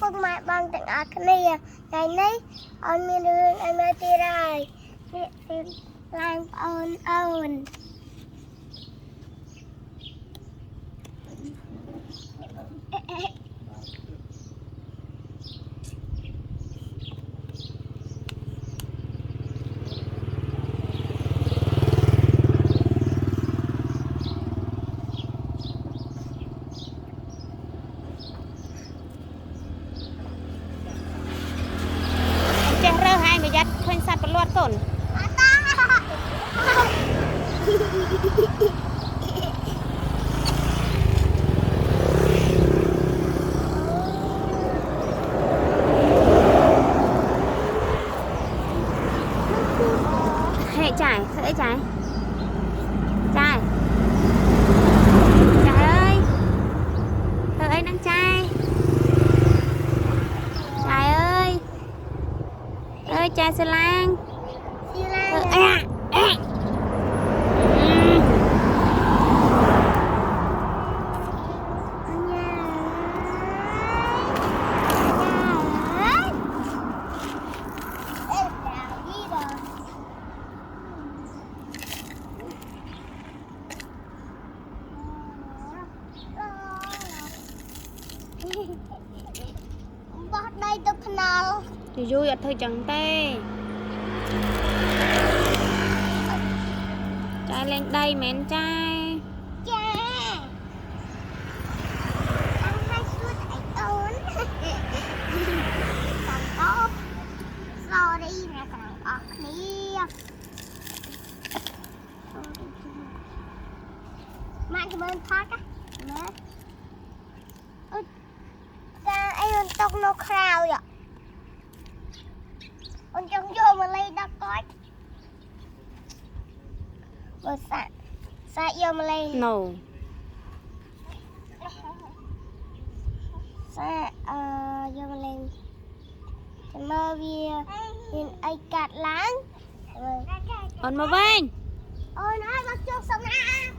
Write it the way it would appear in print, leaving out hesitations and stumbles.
phúc mẹ bằng tặng ác này ngày nay ông mình đường anh mới tì rai làm ơn khuyên sạch và loạt tổn hệ chải sợi chải chải chải ơi thợ ấy đang chai chải ơi ơi chai xe lan bót đây tôi phao thì vui ở thời chẳng tê trai lên đây mến trai cha ăn hai suốt ấy ớn còn có do đi nè còn ở kia mang cho bên thoát á nè ta ai tóc nó khao vậy con trong vô mà lấy đá cói bữa xạ vô mà lấy no xạ vô mà lấy mơ viên ai cạt láng on mà vinh ôi nói bắt chuột xong á